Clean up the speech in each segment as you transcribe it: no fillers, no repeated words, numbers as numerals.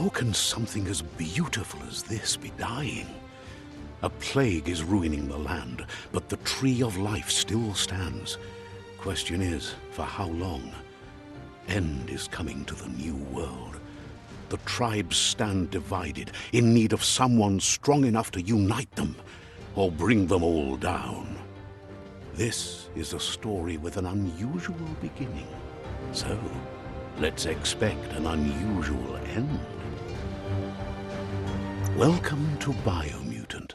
How can something as beautiful as this be dying? A plague is ruining the land, but the tree of life still stands. Question is, for how long? End is coming to the new world. The tribes stand divided, in need of someone strong enough to unite them, or bring them all down. This is a story with an unusual beginning. So, let's expect an unusual end. Welcome to Biomutant.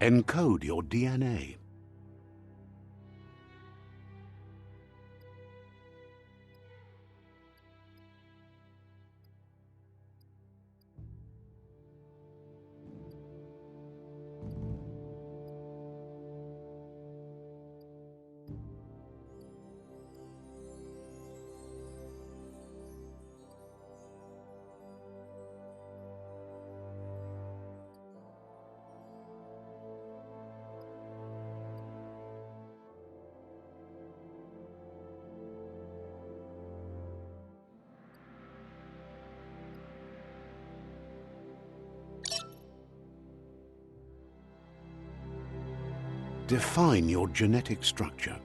Encode your DNA. Define your genetic structure.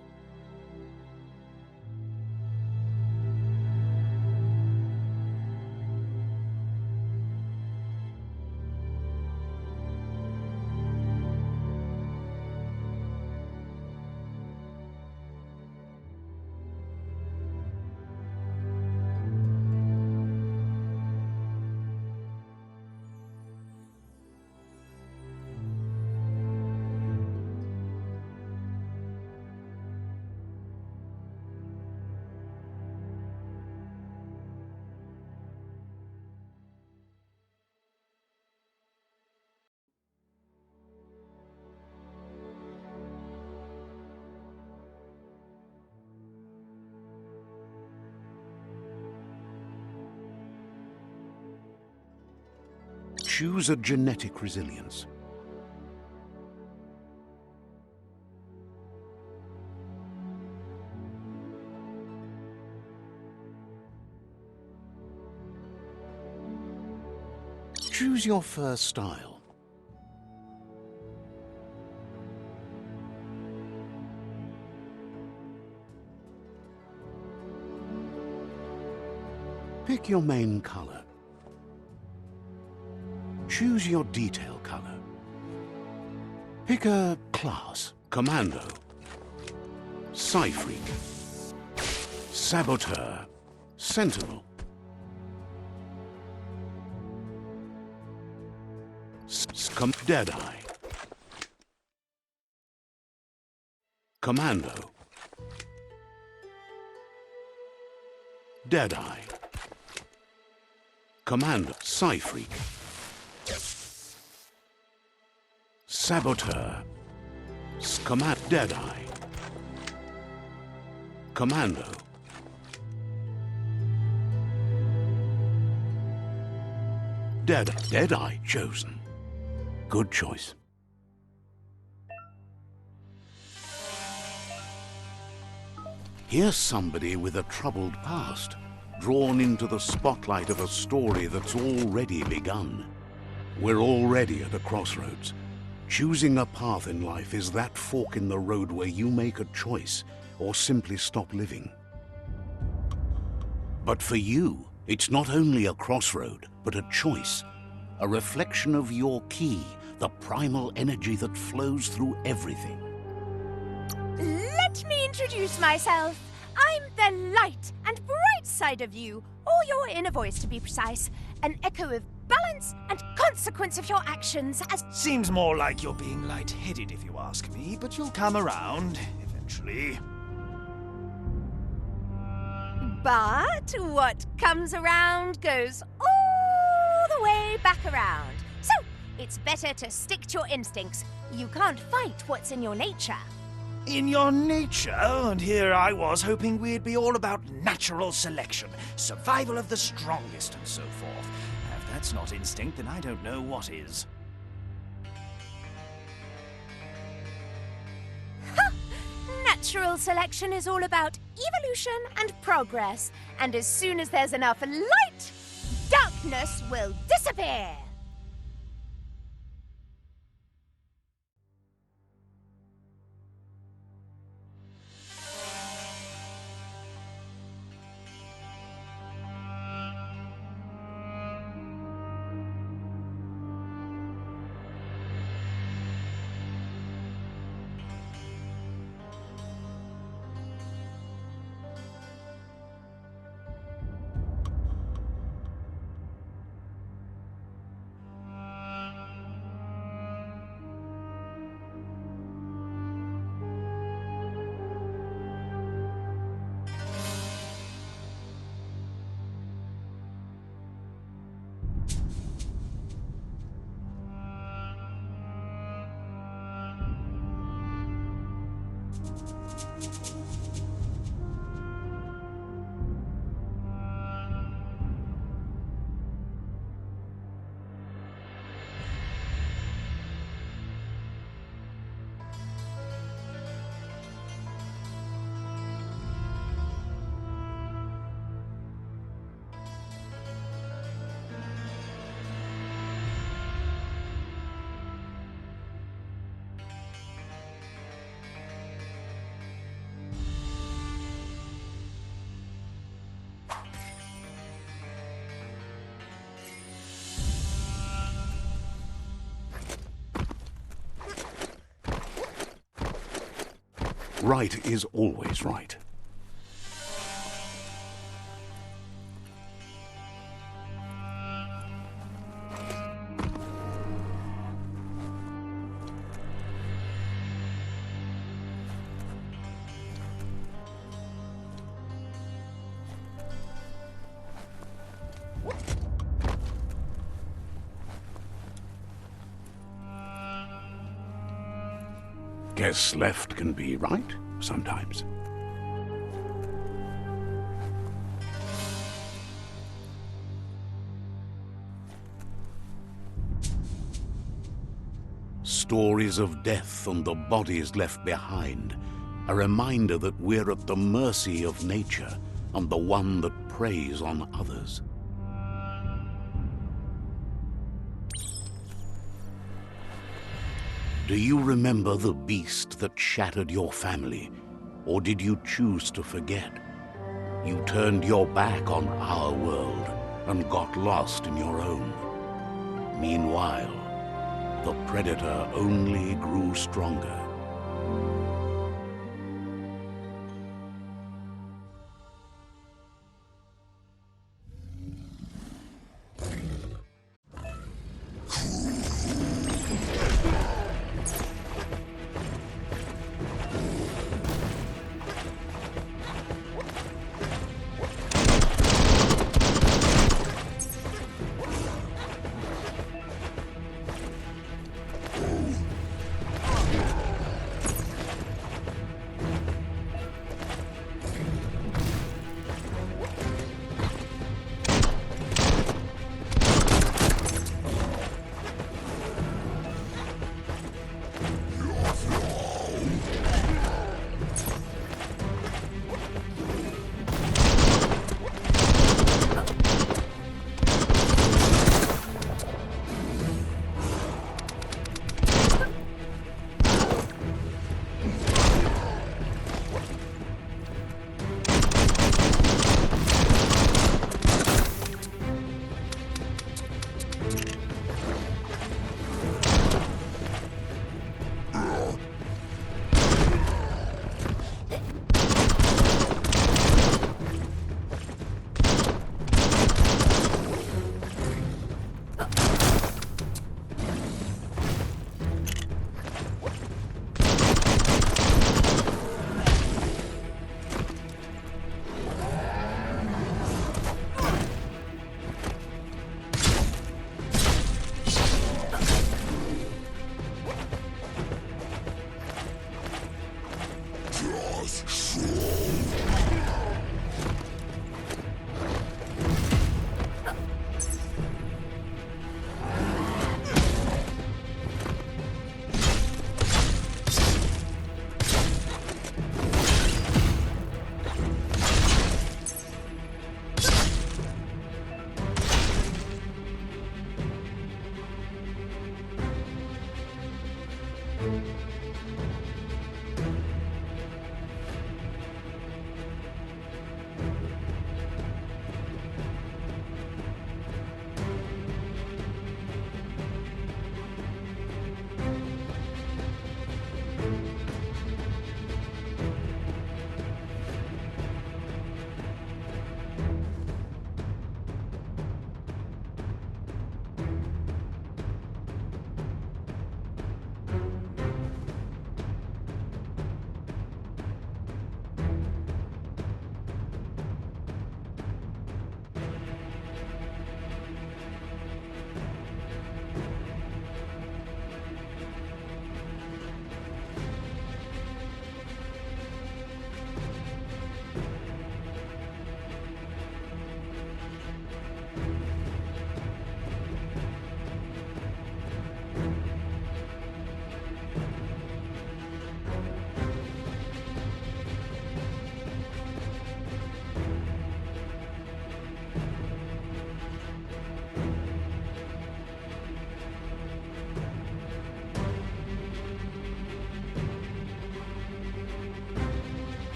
Choose a genetic resilience. Choose your first style. Pick your main color. Choose your detail color. Pick a class. Commando, Psy-Freak, Saboteur, Sentinel, Deadeye, Commando, Deadeye, Commando, Psy-Freak, Saboteur, Deadeye, Commando, Deadeye chosen. Good choice. Here's somebody with a troubled past. drawn into the spotlight of a story that's already begun. We're already at a crossroads. Choosing a path in life is that fork in the road where you make a choice or simply stop living. But for you, it's not only a crossroad, but a choice. A reflection of your key, the primal energy that flows through everything. Let me introduce myself. I'm the light and bright side of you, or your inner voice to be precise. An echo of balance and consequence of your actions as... Seems more like you're being light-headed if you ask me, but you'll come around, eventually. But what comes around goes all the way back around. So, it's better to stick to your instincts. You can't fight what's in your nature. In your nature, and here I was hoping we'd be all about natural selection, survival of the strongest, and so forth. If that's not instinct, then I don't know what is. Natural selection is all about evolution and progress, and as soon as there's enough light, darkness will disappear. Right is always right. Guess left can be right sometimes. Stories of death and the bodies left behind, a reminder that we're at the mercy of nature and the one that preys on others. Do you remember the beast that shattered your family, or did you choose to forget? You turned your back on our world and got lost in your own. Meanwhile, the predator only grew stronger.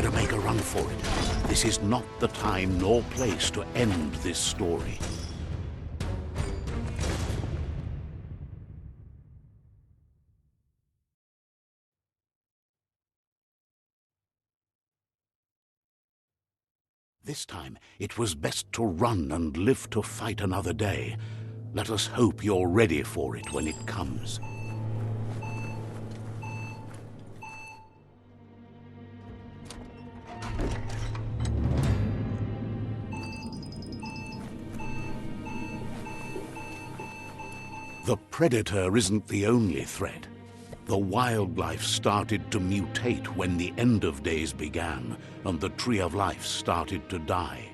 better make a run for it. This is not the time nor place to end this story. This time, it was best to run and live to fight another day. Let us hope you're ready for it when it comes. The predator isn't the only threat. The wildlife started to mutate when the end of days began, and the Tree of Life started to die.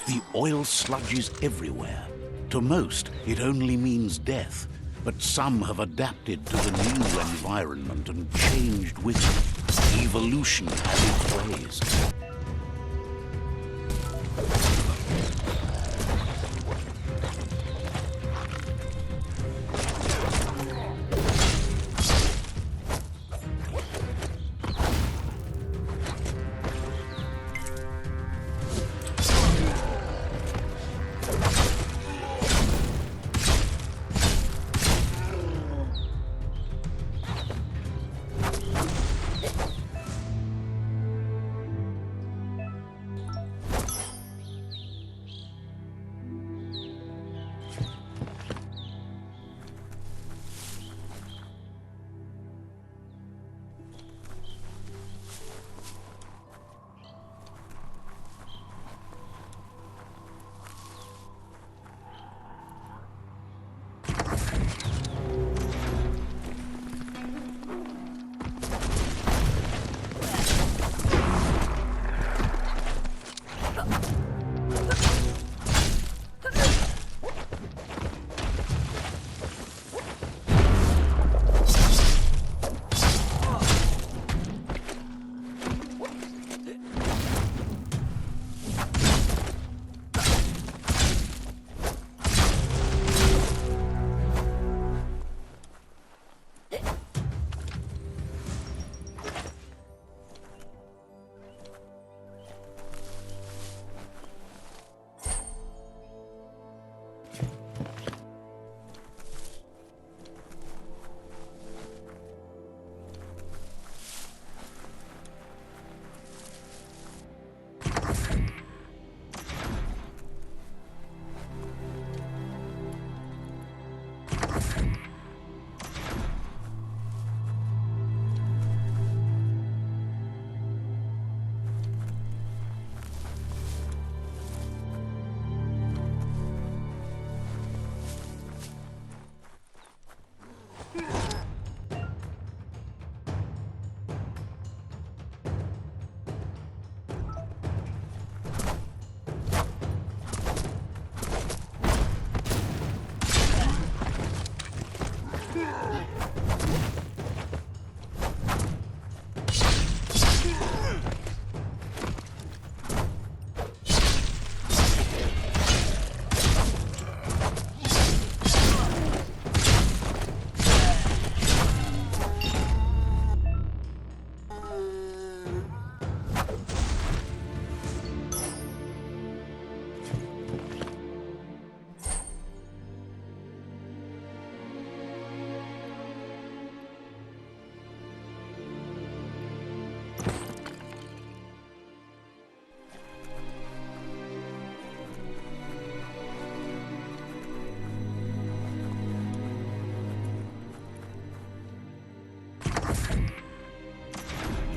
The oil sludge is everywhere. To most, it only means death, but some have adapted to the new environment and changed with it. Evolution has its ways.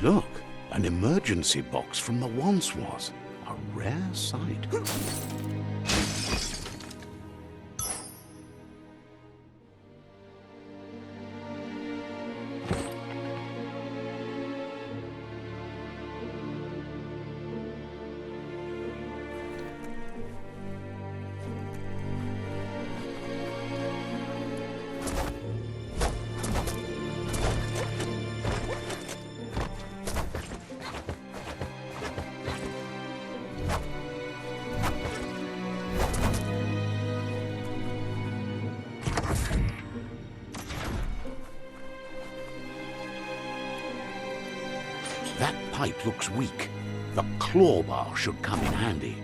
Look, an emergency box from the once was. A rare sight. That pipe looks weak. The claw bar should come in handy.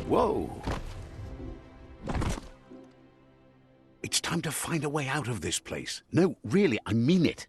Whoa! It's time to find a way out of this place. No, really, I mean it.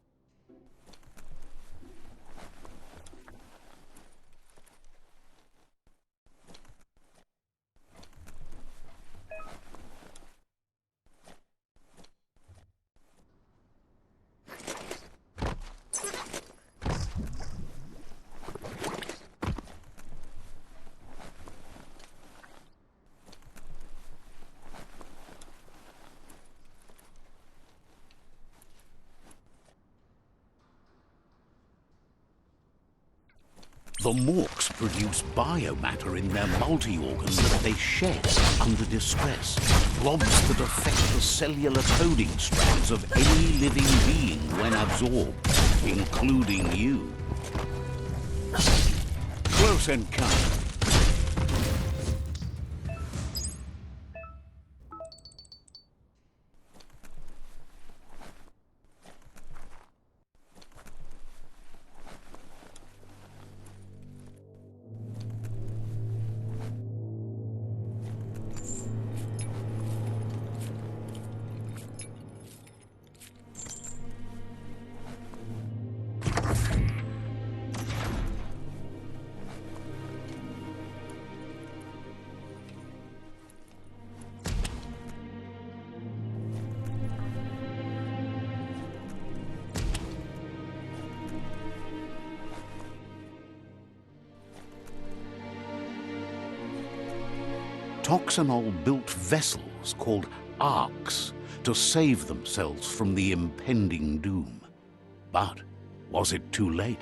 The Morks produce biomatter in their multi-organ that they shed under distress. Blobs that affect the cellular coding strands of any living being when absorbed, including you. Close encounter. Toxanol built vessels called arks to save themselves from the impending doom. But was it too late?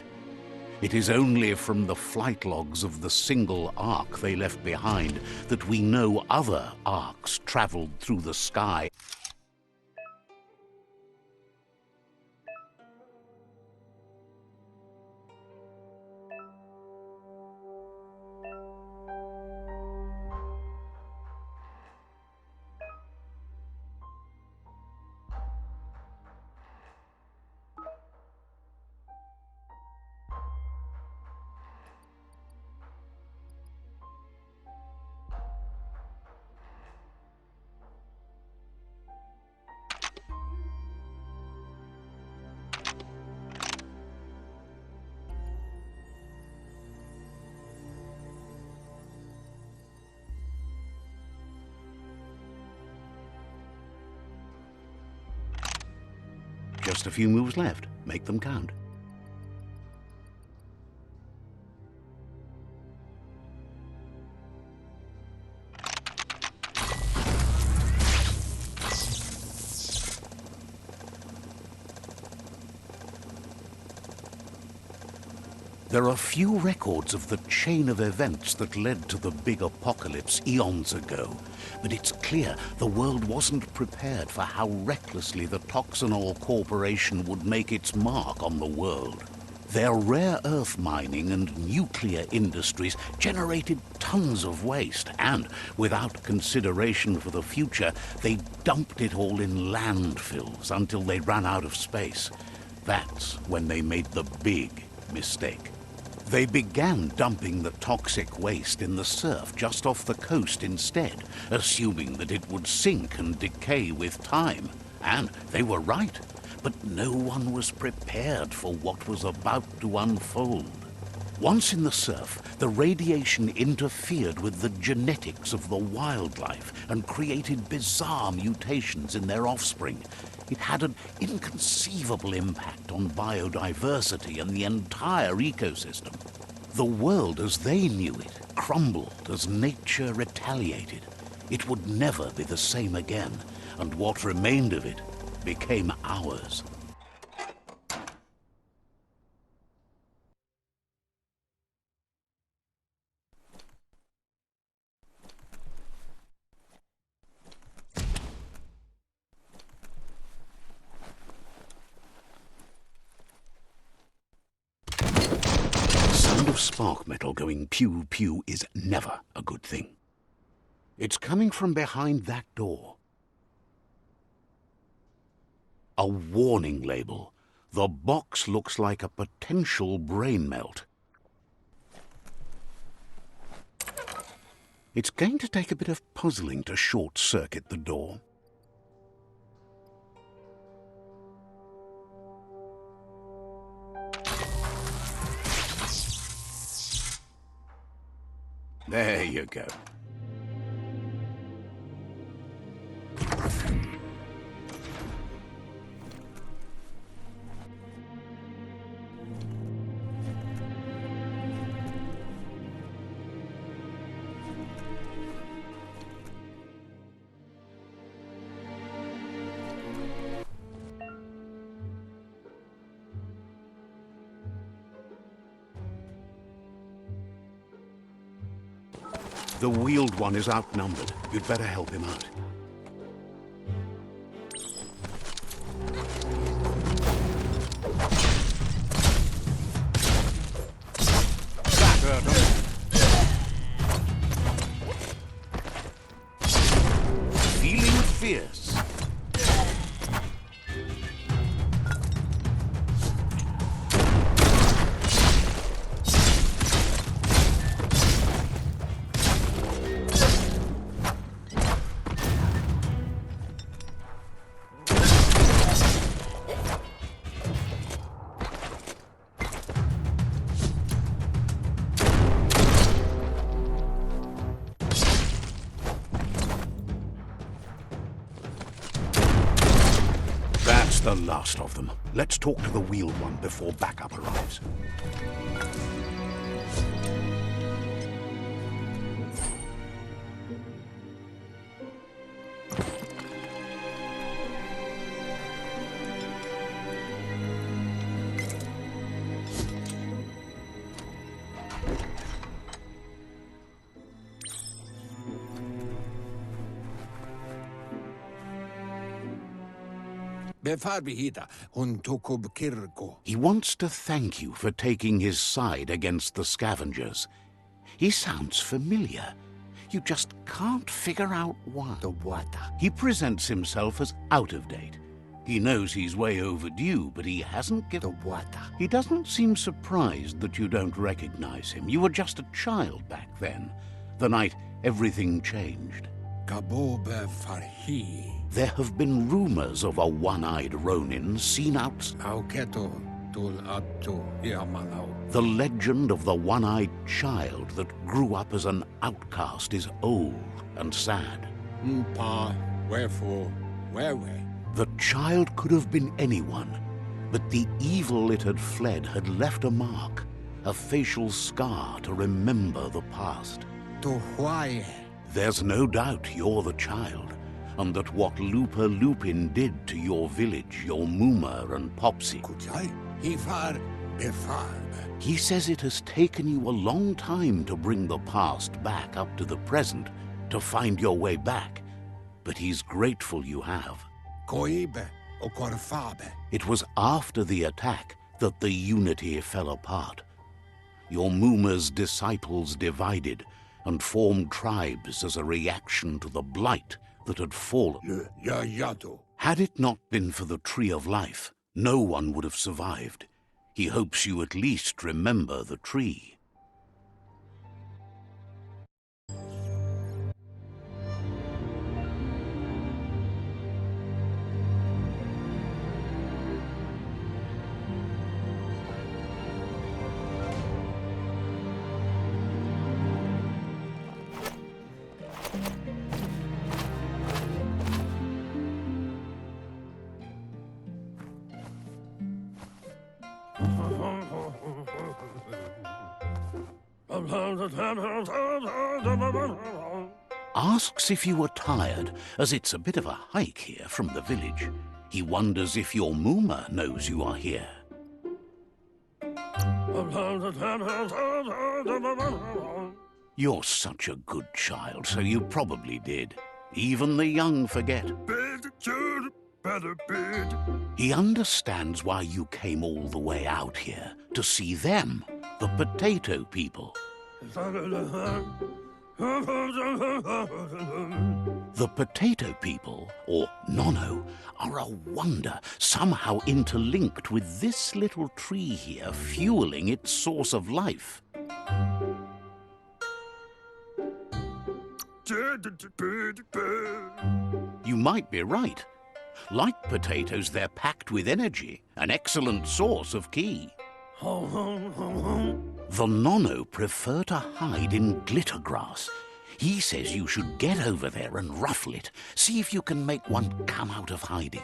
It is only from the flight logs of the single ark they left behind that we know other arks traveled through the sky. Just a few moves left. Make them count. There are few records of the chain of events that led to the big apocalypse eons ago, but it's clear the world wasn't prepared for how recklessly the Toxanol Corporation would make its mark on the world. Their rare earth mining and nuclear industries generated tons of waste, and without consideration for the future, they dumped it all in landfills until they ran out of space. That's when they made the big mistake. They began dumping the toxic waste in the surf just off the coast instead, assuming that it would sink and decay with time. And they were right. But no one was prepared for what was about to unfold. Once in the surf, the radiation interfered with the genetics of the wildlife and created bizarre mutations in their offspring. It had an inconceivable impact on biodiversity and the entire ecosystem. The world as they knew it crumbled as nature retaliated. It would never be the same again, and what remained of it became ours. The sound of spark metal going pew pew is never a good thing. It's coming from behind that door. A warning label. The box looks like a potential brain melt. It's going to take a bit of puzzling to short-circuit the door. There you go. The wheeled one is outnumbered. You'd better help him out. That hurt him. Feeling fierce. That's the last of them. Let's talk to the wheeled one before backup arrives. He wants to thank you for taking his side against the scavengers. He sounds familiar. You just can't figure out why. He presents himself as out of date. He knows he's way overdue, but he hasn't given... He doesn't seem surprised that you don't recognize him. You were just a child back then, the night everything changed. There have been rumors of a one-eyed Ronin seen out... The legend of the one-eyed child that grew up as an outcast is old and sad. The child could have been anyone, but the evil it had fled had left a mark, a facial scar to remember the past. There's no doubt you're the child, and that what Looper Lupin did to your village, your Muma and Popsy. He says it has taken you a long time to bring the past back up to the present, to find your way back, but he's grateful you have. It was after the attack that the unity fell apart. Your Muma's disciples divided and formed tribes as a reaction to the blight that had fallen. Had it not been for the Tree of Life, no one would have survived. He hopes you at least remember the tree. Asks if you were tired, as it's a bit of a hike here from the village. He wonders if your Muma knows you are here. You're such a good child, so you probably did. Even the young forget. He understands why you came all the way out here, to see them, the potato people. The potato people, or Nono, are a wonder, somehow interlinked with this little tree here, fueling its source of life. You might be right. Like potatoes, they're packed with energy, an excellent source of ki. The Nono prefer to hide in glitter grass. He says you should get over there and ruffle it. See if you can make one come out of hiding.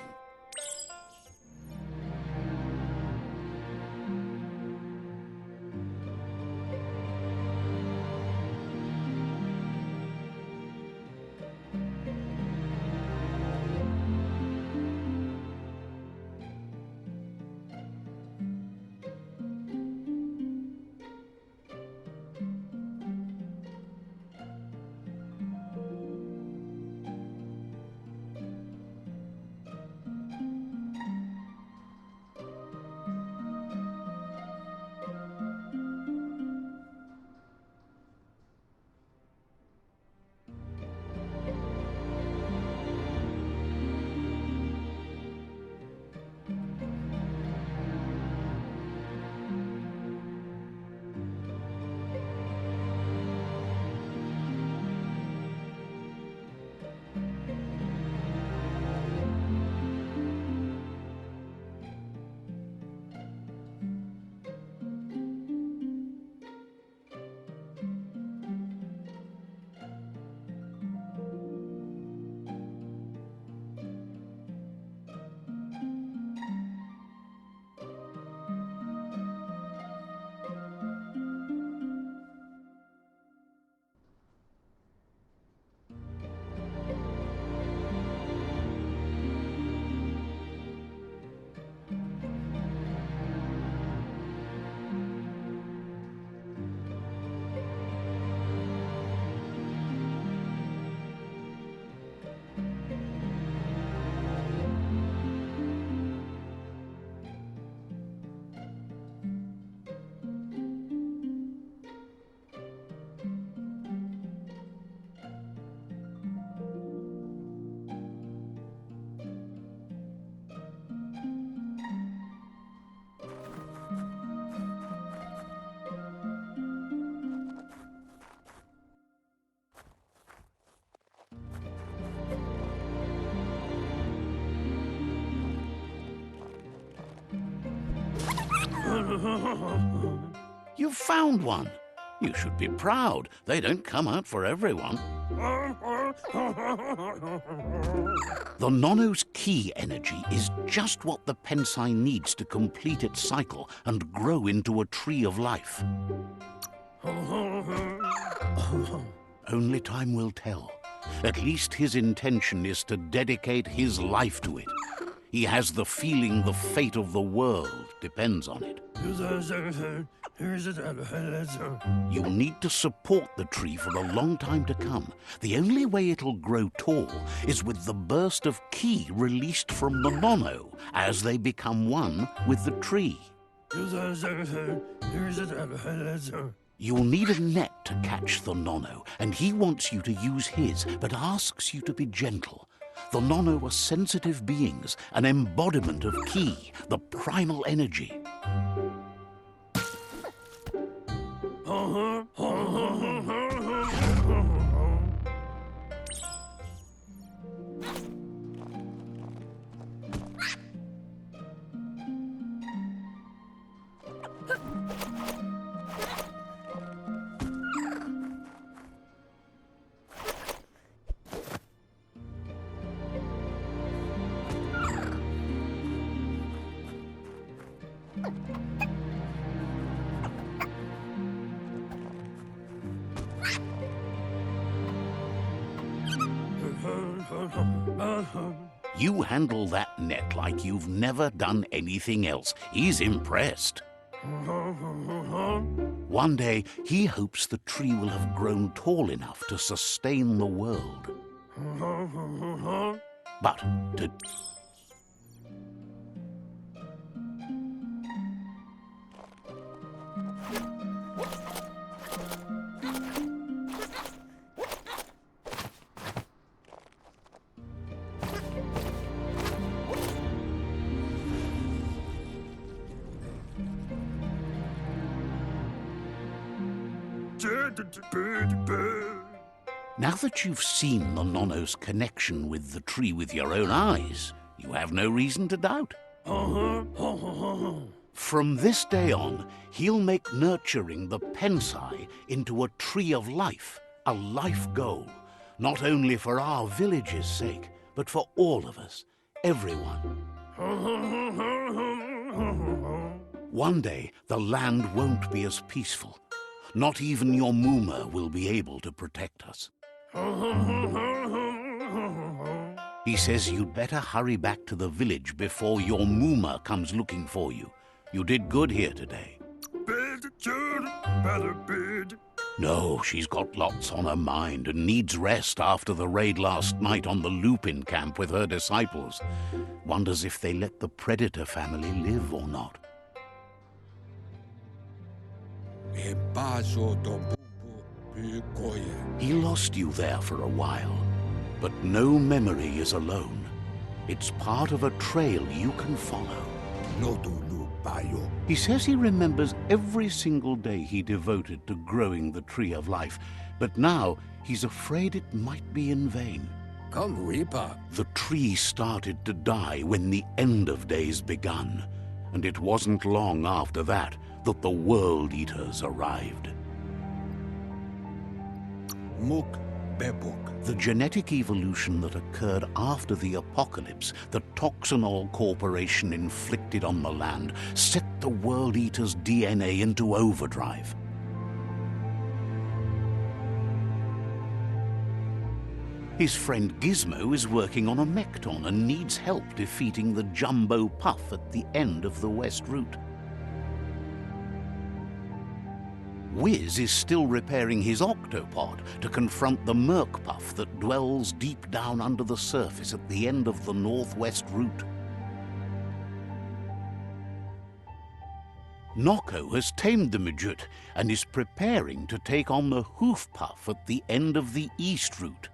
You've found one. You should be proud. They don't come out for everyone. The Nono's ki energy is just what the Pensai needs to complete its cycle and grow into a tree of life. Only time will tell. At least his intention is to dedicate his life to it. He has the feeling the fate of the world depends on it. You'll need to support the tree for a long time to come. The only way it'll grow tall is with the burst of ki released from the Nono as they become one with the tree. You'll need a net to catch the Nono, and he wants you to use his, but asks you to be gentle. The Nono are sensitive beings, an embodiment of Ki, the primal energy. You handle that net like you've never done anything else. He's impressed. One day, he hopes the tree will have grown tall enough to sustain the world. But to... Now that you've seen the Nono's connection with the tree with your own eyes, you have no reason to doubt. From this day on, he'll make nurturing the Pensai into a tree of life, a life goal, not only for our village's sake, but for all of us, everyone. One day, the land won't be as peaceful. Not even your Muma will be able to protect us. He says you'd better hurry back to the village before your Muma comes looking for you. You did good here today. No, she's got lots on her mind and needs rest after the raid last night on the Lupin camp with her disciples. Wonders if they let the Predator family live or not. He lost you there for a while, but no memory is alone. It's part of a trail you can follow. He says he remembers every single day he devoted to growing the Tree of Life, but now he's afraid it might be in vain. The tree started to die when the end of days begun, and it wasn't long after that that the World Eaters arrived. The genetic evolution that occurred after the apocalypse that Toxanol Corporation inflicted on the land set the World Eaters' DNA into overdrive. His friend Gizmo is working on a Mekton and needs help defeating the Jumbo Puff at the end of the West Route. Wiz is still repairing his octopod to confront the Merc Puff that dwells deep down under the surface at the end of the Northwest Route. Nocco has tamed the Midget and is preparing to take on the Hoof Puff at the end of the East Route.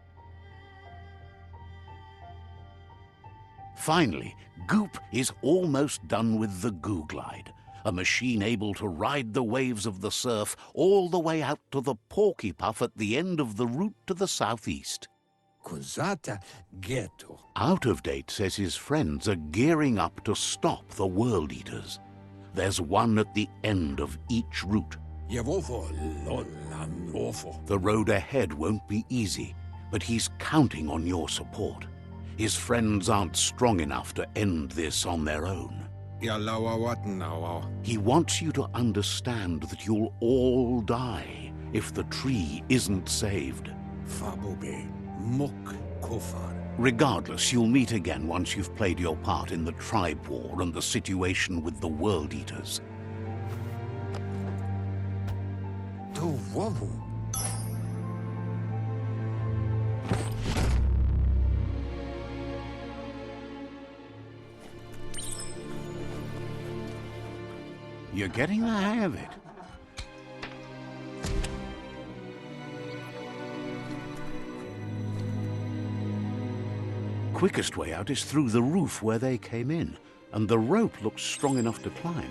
Finally, Goop is almost done with the Googlide, a machine able to ride the waves of the surf all the way out to the Porky Puff at the end of the route to the southeast. Out of Date says his friends are gearing up to stop the World Eaters. There's one at the end of each route. The road ahead won't be easy, but he's counting on your support. His friends aren't strong enough to end this on their own. He wants you to understand that you'll all die if the tree isn't saved. Regardless, you'll meet again once you've played your part in the tribe war and the situation with the World Eaters. You're getting the hang of it. Quickest way out is through the roof where they came in, and the rope looks strong enough to climb.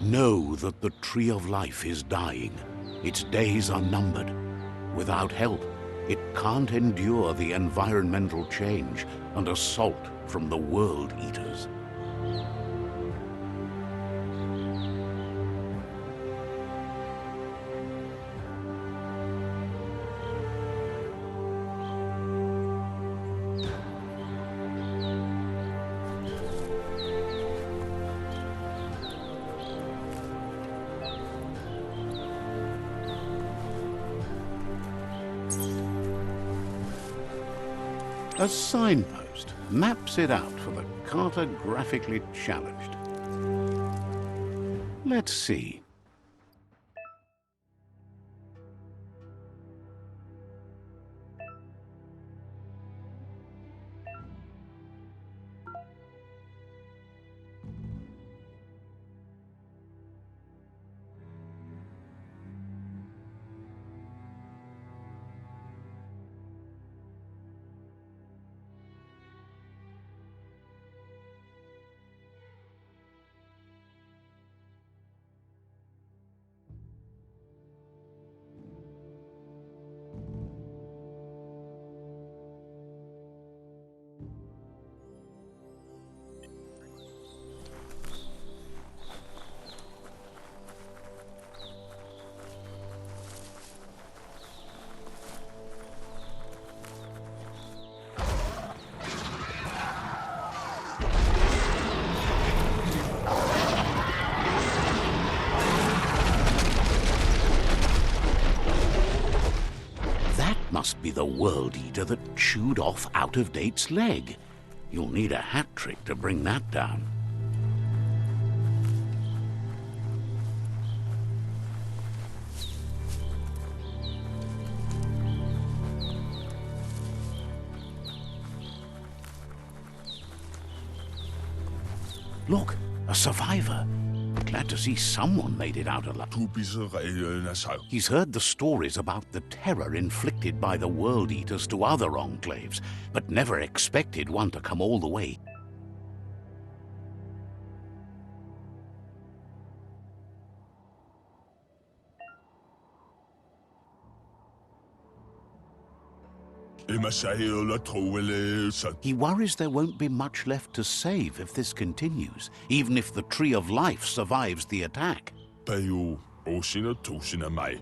Know that the Tree of Life is dying. Its days are numbered. Without help, it can't endure the environmental change and assault from the World Eaters. A signpost maps it out for the cartographically challenged. Let's see. Must be the World Eater that chewed off Out-of-Date's leg. You'll need a hat trick to bring that down. Look, a survivor. Glad to see someone made it out alive. He's heard the stories about the terror inflicted by the World Eaters to other enclaves, but never expected one to come all the way. He worries there won't be much left to save if this continues, even if the Tree of Life survives the attack.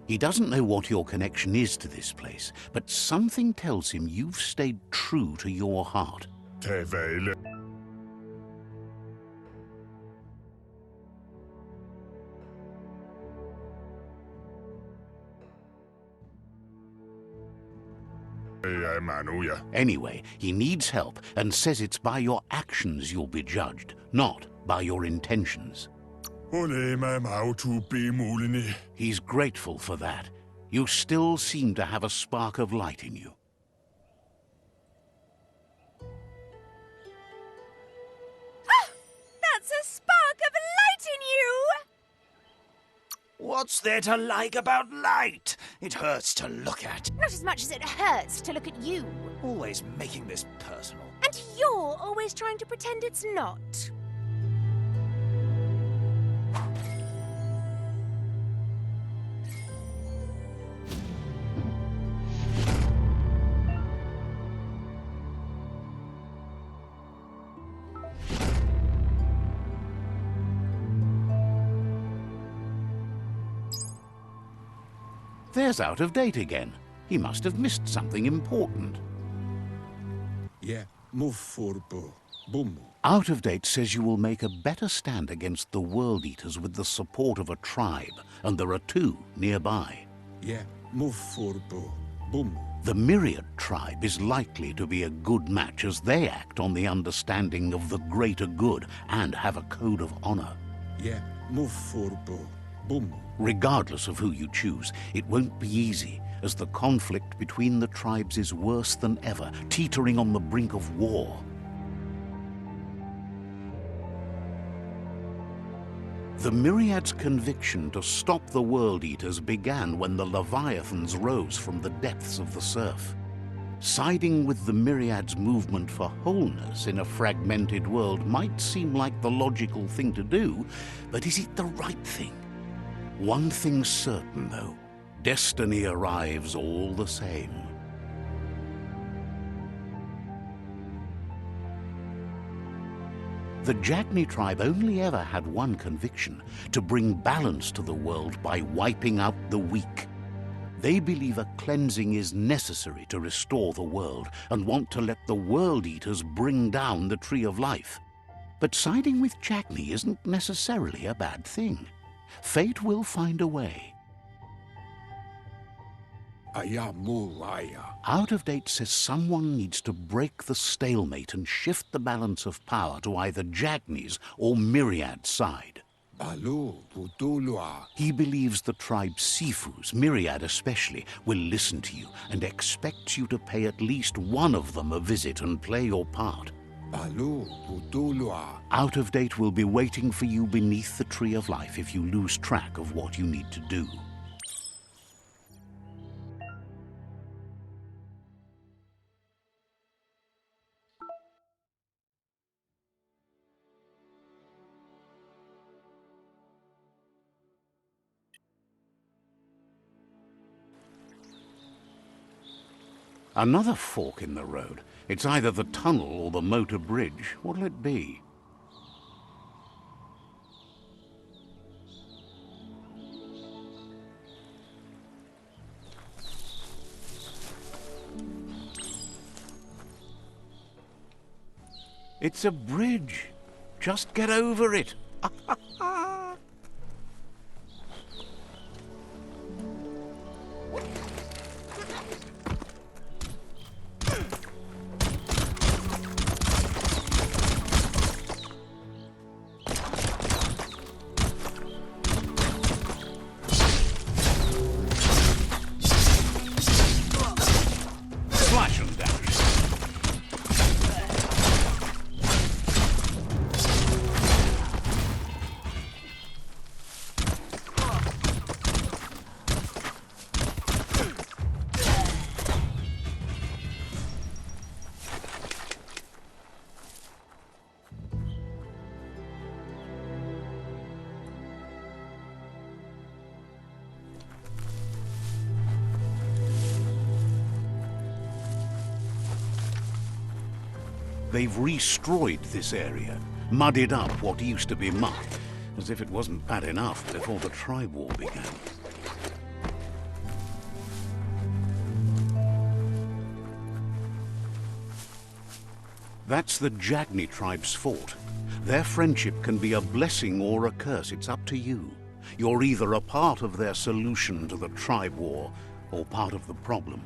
He doesn't know what your connection is to this place, but something tells him you've stayed true to your heart. Anyway, he needs help and says it's by your actions you'll be judged, not by your intentions. He's grateful for that. You still seem to have a spark of light in you. Ah! That's a spark of light in you! What's there to like about light? It hurts to look at. Not as much as it hurts to look at you. Always making this personal. And you're always trying to pretend it's not. There's Out-of-Date again. He must have missed something important. Yeah, move for boom. Out-of-Date says you will make a better stand against the World Eaters with the support of a tribe, and there are two nearby. Yeah, move forbo, boom. The Myriad tribe is likely to be a good match as they act on the understanding of the greater good and have a code of honor. Yeah, move forbo, boom. Regardless of who you choose, it won't be easy, as the conflict between the tribes is worse than ever, teetering on the brink of war. The Myriad's conviction to stop the World Eaters began when the Leviathans rose from the depths of the surf. Siding with the Myriad's movement for wholeness in a fragmented world might seem like the logical thing to do, but is it the right thing? One thing's certain, though. Destiny arrives all the same. The Jagni tribe only ever had one conviction: to bring balance to the world by wiping out the weak. They believe a cleansing is necessary to restore the world and want to let the World Eaters bring down the Tree of Life. But siding with Jagni isn't necessarily a bad thing. Fate will find a way. Aya mu aya. Out of Date says someone needs to break the stalemate and shift the balance of power to either Jagni's or Myriad's side. Balu putulua. He believes the tribe Sifus, Myriad especially, will listen to you and expects you to pay at least one of them a visit and play your part. Balu putulua. Out of Date will be waiting for you beneath the Tree of Life if you lose track of what you need to do. Another fork in the road. It's either the tunnel or the motor bridge. What'll it be? It's a bridge. Just get over it. Slash and dash. They've restroyed this area, muddied up what used to be muck, as if it wasn't bad enough before the tribe war began. That's the Jagni tribe's fort. Their friendship can be a blessing or a curse. It's up to you. You're either a part of their solution to the tribe war, or part of the problem.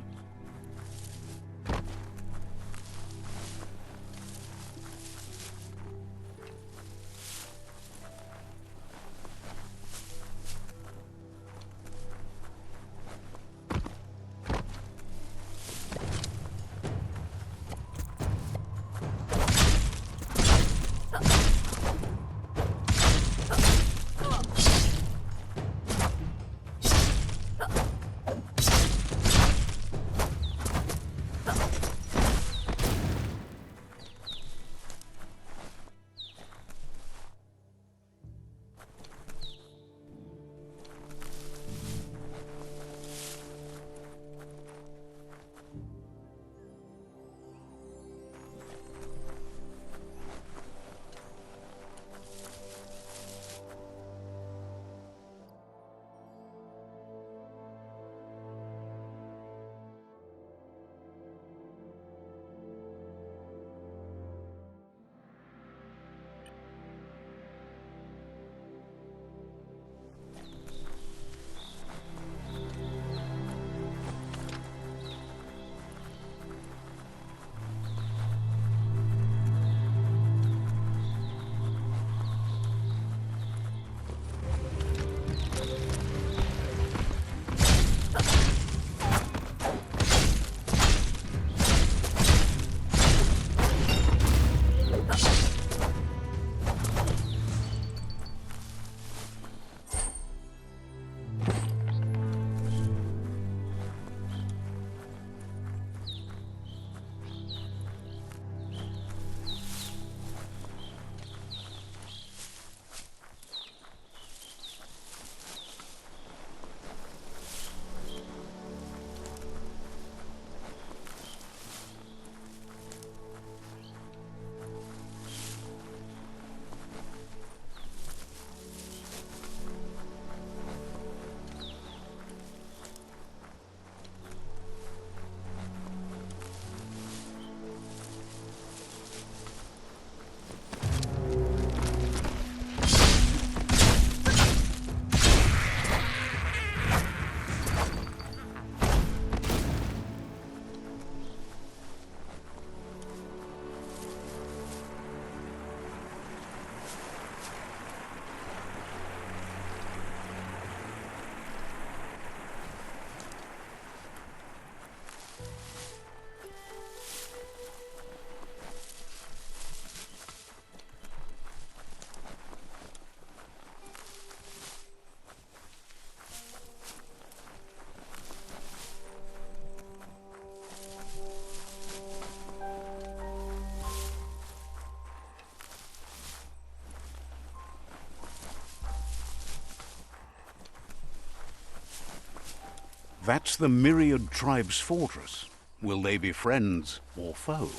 That's the Myriad Tribe's fortress. Will they be friends or foe?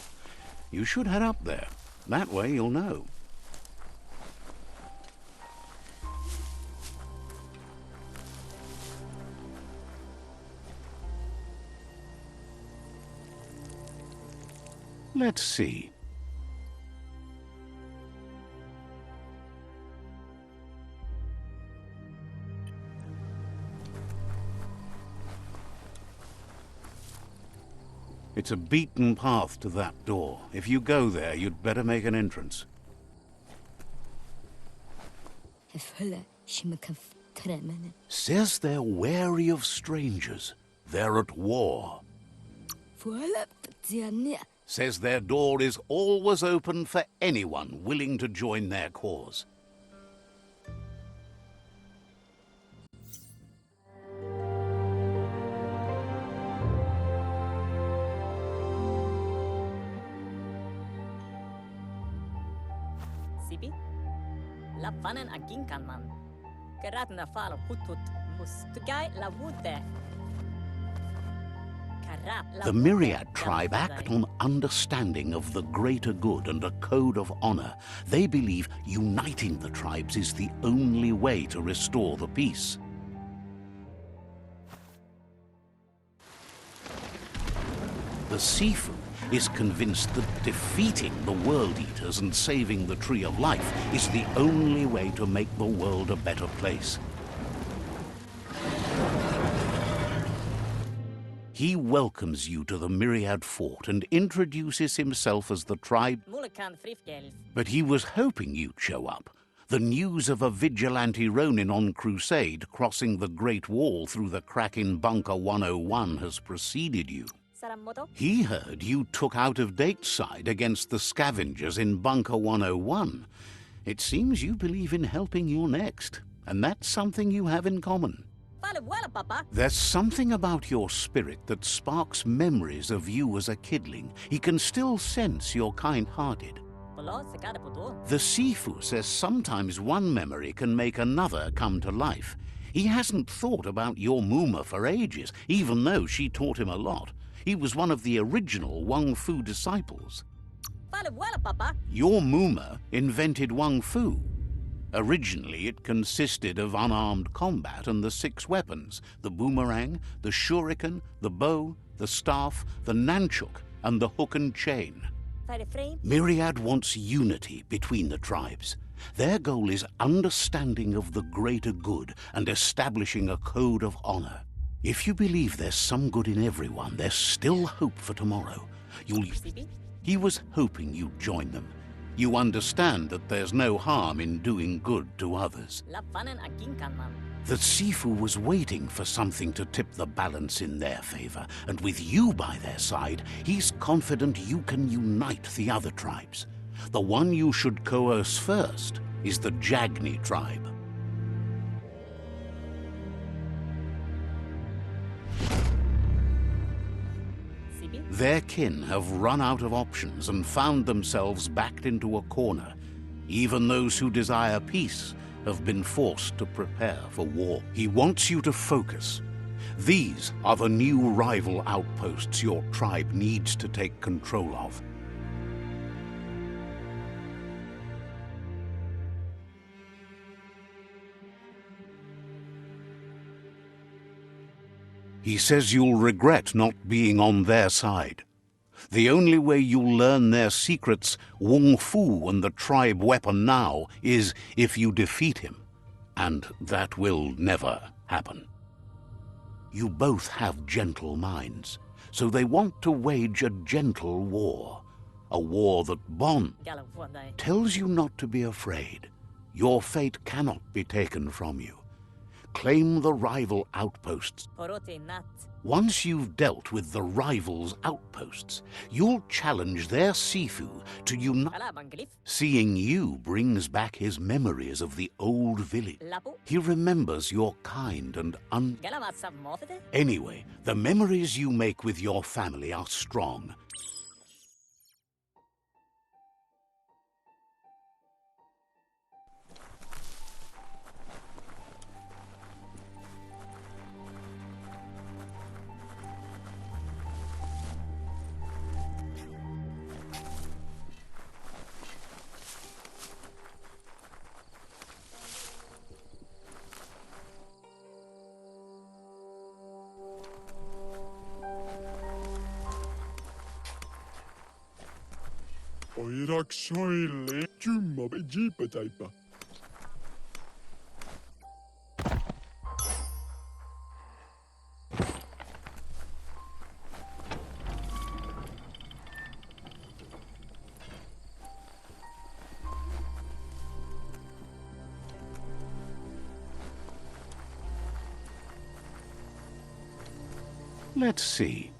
You should head up there. That way you'll know. Let's see. It's a beaten path to that door. If you go there, you'd better make an entrance. Says they're wary of strangers. They're at war. Says their door is always open for anyone willing to join their cause. Sibi? La vanen aginkan man. Geratna falo hutut mus. Tugai la wute. The Myriad tribe act on understanding of the greater good and a code of honor. They believe uniting the tribes is the only way to restore the peace. The Sifu is convinced that defeating the World Eaters and saving the Tree of Life is the only way to make the world a better place. He welcomes you to the Myriad Fort and introduces himself as the tribe. But he was hoping you'd show up. The news of a vigilante Ronin on crusade crossing the Great Wall through the crack in Bunker 101 has preceded you. He heard you took out-of-date side against the scavengers in Bunker 101. It seems you believe in helping your next, and that's something you have in common. There's something about your spirit that sparks memories of you as a kidling. He can still sense you're kind-hearted. The Sifu says sometimes one memory can make another come to life. He hasn't thought about your Muma for ages, even though she taught him a lot. He was one of the original Wang Fu disciples. Your Muma invented Wang Fu. Originally, it consisted of unarmed combat and the 6 weapons: the boomerang, the shuriken, the bow, the staff, the nunchuk, and the hook and chain. Myriad wants unity between the tribes. Their goal is understanding of the greater good and establishing a code of honor. If you believe there's some good in everyone, there's still hope for tomorrow. He was hoping you'd join them. You understand that there's no harm in doing good to others. The Sifu was waiting for something to tip the balance in their favor, and with you by their side, he's confident you can unite the other tribes. The one you should coerce first is the Jagni tribe. Their kin have run out of options and found themselves backed into a corner. Even those who desire peace have been forced to prepare for war. He wants you to focus. These are the new rival outposts your tribe needs to take control of. He says you'll regret not being on their side. The only way you'll learn their secrets, Wung Fu and the tribe weapon now, is if you defeat him. And that will never happen. You both have gentle minds, so they want to wage a gentle war. A war that Bon tells you not to be afraid. Your fate cannot be taken from you. Claim the rival outposts. Once you've dealt with the rivals' outposts, you'll challenge their Sifu to unite. Seeing you brings back his memories of the old village. He remembers you're kind and Anyway, the memories you make with your family are strong. Oirak soile. Jumma be jeepa taipa. Let's see.